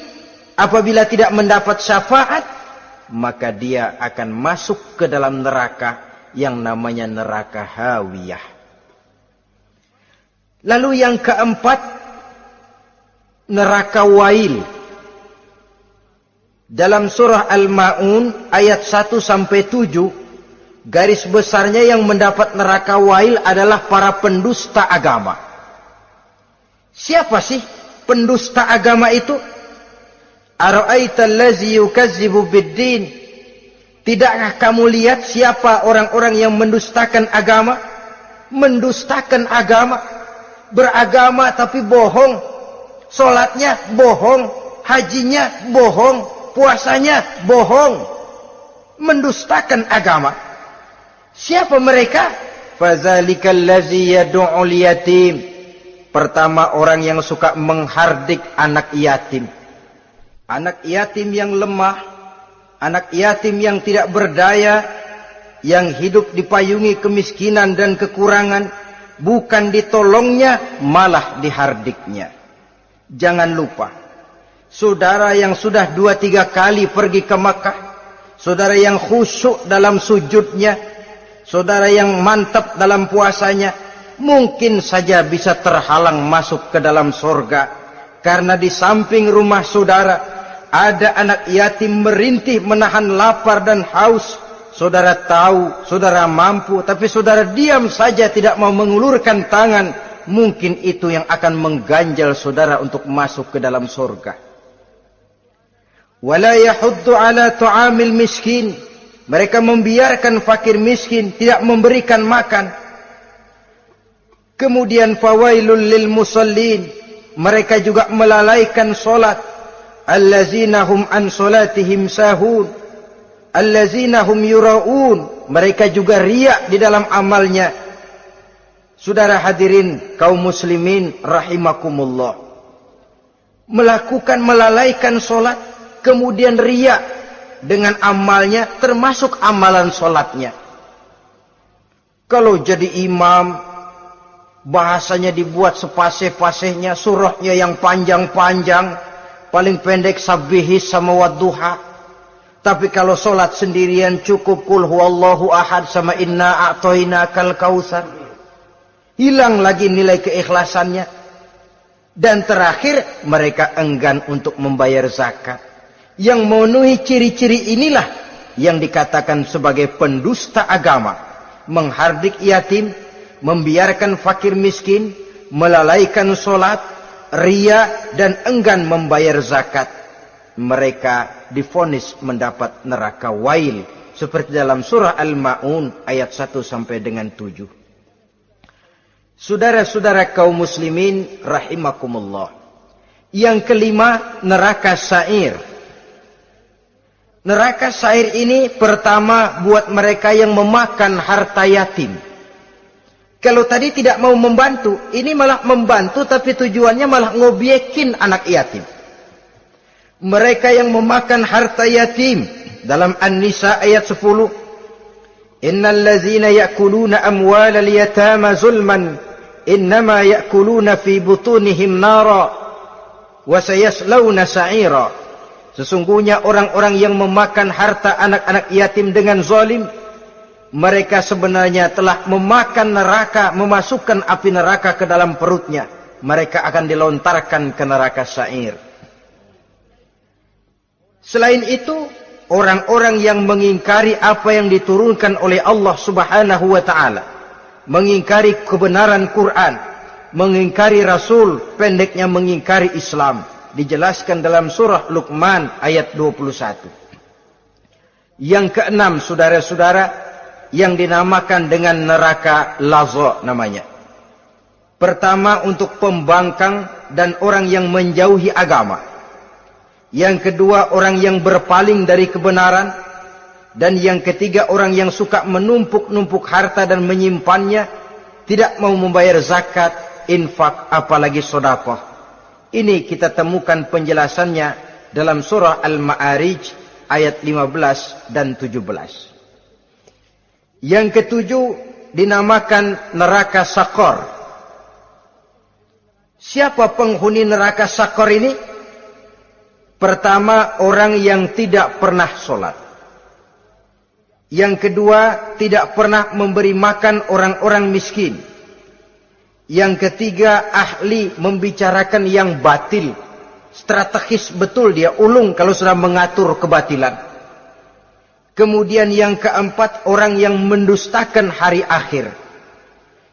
apabila tidak mendapat syafaat, maka dia akan masuk ke dalam neraka yang namanya neraka hawiyah. Lalu yang keempat, neraka wail. Dalam surah Al-Ma'un ayat 1-7, Garis besarnya yang mendapat neraka wail adalah para pendusta agama. Siapa sih pendusta agama itu? Ara'aita allazi yukazzibu biddin. Tidakkah kamu lihat siapa orang-orang yang mendustakan agama? Mendustakan agama. Beragama tapi bohong. Salatnya bohong, hajinya bohong, puasanya bohong. Mendustakan agama. Siapa mereka? Fazalikal ladzi yad'ul yatim. Pertama, orang yang suka menghardik anak yatim. Anak yatim yang lemah, anak yatim yang tidak berdaya, yang hidup dipayungi kemiskinan dan kekurangan, bukan ditolongnya, malah dihardiknya. Jangan lupa, saudara yang sudah 2-3 kali pergi ke Makkah, saudara yang khusyuk dalam sujudnya, saudara yang mantap dalam puasanya, mungkin saja bisa terhalang masuk ke dalam surga. Karena di samping rumah saudara ada anak yatim merintih menahan lapar dan haus. Saudara tahu, saudara mampu, tapi saudara diam saja tidak mau mengulurkan tangan. Mungkin itu yang akan mengganjal saudara untuk masuk ke dalam surga. Wala yahuddu ala tu'amil miskin. Mereka membiarkan fakir miskin, tidak memberikan makan. Kemudian fawailul lil musallin. Mereka juga melalaikan solat. Allazina hum an solatihim sahun. Allazina hum yura'un. Mereka juga riak di dalam amalnya. Saudara hadirin kaum muslimin rahimakumullah. Melalaikan solat, kemudian riak dengan amalnya, termasuk amalan solatnya. Kalau jadi imam, bahasanya dibuat sepasih-pasihnya, surahnya yang panjang-panjang, paling pendek sabihis sama wadduha. Tapi kalau solat sendirian cukup kul huwallahu ahad sama inna a'toinakal kautsar. Hilang lagi nilai keikhlasannya. Dan terakhir, mereka enggan untuk membayar zakat. Yang memenuhi ciri-ciri inilah yang dikatakan sebagai pendusta agama. Menghardik yatim, membiarkan fakir miskin, melalaikan solat, ria, dan enggan membayar zakat. Mereka divonis mendapat neraka wail. Seperti dalam surah Al-Ma'un ayat 1 sampai dengan 7. Saudara-saudara kaum muslimin rahimakumullah. Yang kelima, neraka sa'ir. Neraka sa'ir ini pertama buat mereka yang memakan harta yatim. Kalau tadi tidak mau membantu, ini malah membantu tapi tujuannya malah ngobyekin anak yatim. Mereka yang memakan harta yatim dalam An-Nisa ayat 10. Innal ladzina ya'kuluna amwalal yatama zulman innama ya'kuluna fi butunihim nara wa sayaslawna sa'ira. Sesungguhnya orang-orang yang memakan harta anak-anak yatim dengan zalim, mereka sebenarnya telah memakan neraka, memasukkan api neraka ke dalam perutnya. Mereka akan dilontarkan ke neraka sa'ir. Selain itu, orang-orang yang mengingkari apa yang diturunkan oleh Allah Subhanahu wa ta'ala, mengingkari kebenaran Quran, mengingkari Rasul, pendeknya mengingkari Islam, dijelaskan dalam surah Luqman ayat 21. Yang keenam, saudara-saudara, yang dinamakan dengan neraka laza namanya. Pertama, untuk pembangkang dan orang yang menjauhi agama. Yang kedua, orang yang berpaling dari kebenaran. Dan yang ketiga, orang yang suka menumpuk-numpuk harta dan menyimpannya, tidak mau membayar zakat, infak, apalagi sedekah. Ini kita temukan penjelasannya dalam surah Al-Ma'arij ayat 15 dan 17. Yang ketujuh dinamakan neraka Sakor. Siapa penghuni neraka Sakor ini? Pertama, orang yang tidak pernah sholat. Yang kedua, tidak pernah memberi makan orang-orang miskin. Yang ketiga, ahli membicarakan yang batil. Strategis betul dia, ulung kalau sudah mengatur kebatilan. Kemudian yang keempat, orang yang mendustakan hari akhir.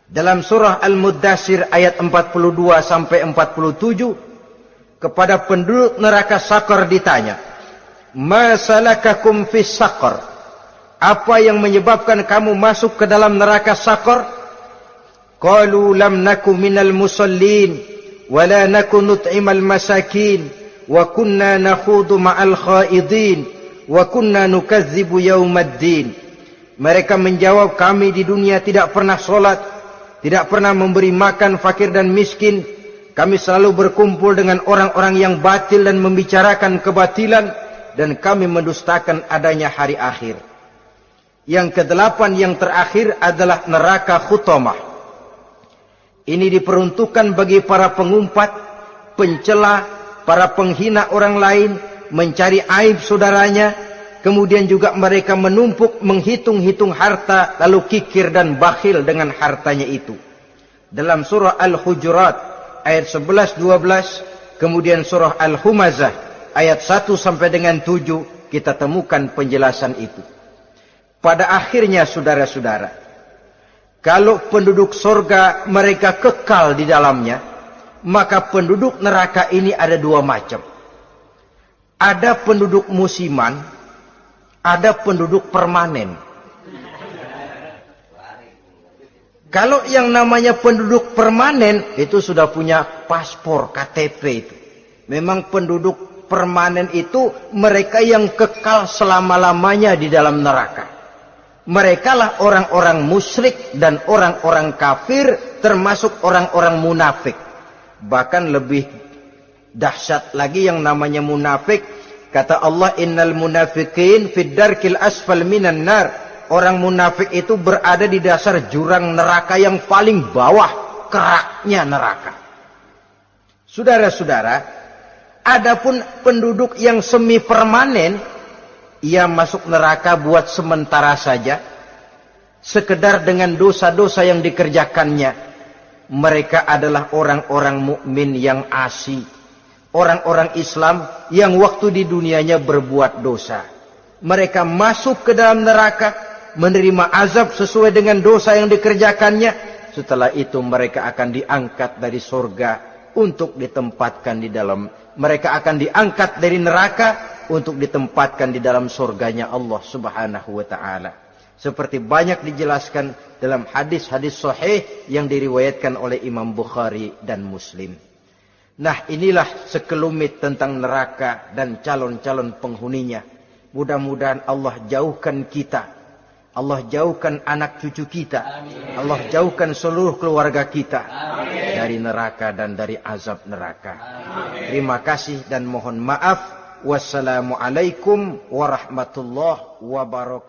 Dalam surah Al-Muddatsir ayat 42 sampai 47, kepada penduduk neraka Saqar ditanya, "Ma salakakum fis Saqar?" Apa yang menyebabkan kamu masuk ke dalam neraka Saqar? Qalu lam naku minal musallin wa la naku nut'imal masakin wa kunna nakhudu ma'al khaidin wa kunna nukadzibu yaumaddin. Mereka menjawab, kami di dunia tidak pernah sholat, tidak pernah memberi makan fakir dan miskin. Kami selalu berkumpul dengan orang-orang yang batil dan membicarakan kebatilan, dan kami mendustakan adanya hari akhir. Yang kedelapan, yang terakhir adalah neraka Khutamah. Ini diperuntukkan bagi para pengumpat, pencela, para penghina orang lain, mencari aib saudaranya, kemudian juga mereka menumpuk, menghitung-hitung harta, lalu kikir dan bakhil dengan hartanya itu. Dalam surah Al-Hujurat ayat 11-12, kemudian surah Al-Humazah ayat 1 sampai dengan 7, kita temukan penjelasan itu. Pada akhirnya saudara-saudara, kalau penduduk surga mereka kekal di dalamnya, maka penduduk neraka ini ada dua macam. Ada penduduk musiman, ada penduduk permanen. Kalau yang namanya penduduk permanen itu sudah punya paspor KTP itu. Memang penduduk permanen itu mereka yang kekal selama-lamanya di dalam neraka. Mereka lah orang-orang musyrik dan orang-orang kafir, termasuk orang-orang munafik. Bahkan lebih dahsyat lagi yang namanya munafik. Kata Allah, innal munafiqin fid darkil asfal minan nar. Orang munafik itu berada di dasar jurang neraka yang paling bawah, keraknya neraka. Saudara-saudara, adapun penduduk yang semi permanen, ia masuk neraka buat sementara saja, sekedar dengan dosa-dosa yang dikerjakannya. Mereka adalah orang-orang mukmin yang asli, orang-orang Islam yang waktu di dunianya berbuat dosa. Mereka masuk ke dalam neraka, menerima azab sesuai dengan dosa yang dikerjakannya. Setelah itu mereka akan diangkat dari surga untuk ditempatkan di dalam. Mereka akan diangkat dari neraka untuk ditempatkan di dalam surganya Allah Subhanahu wa ta'ala. Seperti banyak dijelaskan dalam hadis-hadis sahih yang diriwayatkan oleh Imam Bukhari dan Muslim. Nah, inilah sekelumit tentang neraka dan calon-calon penghuninya. Mudah-mudahan Allah jauhkan kita, Allah jauhkan anak cucu kita, amin. Allah jauhkan seluruh keluarga kita, amin. Dari neraka dan dari azab neraka. Amin. Terima kasih dan mohon maaf. Wassalamualaikum warahmatullahi wabarakatuh.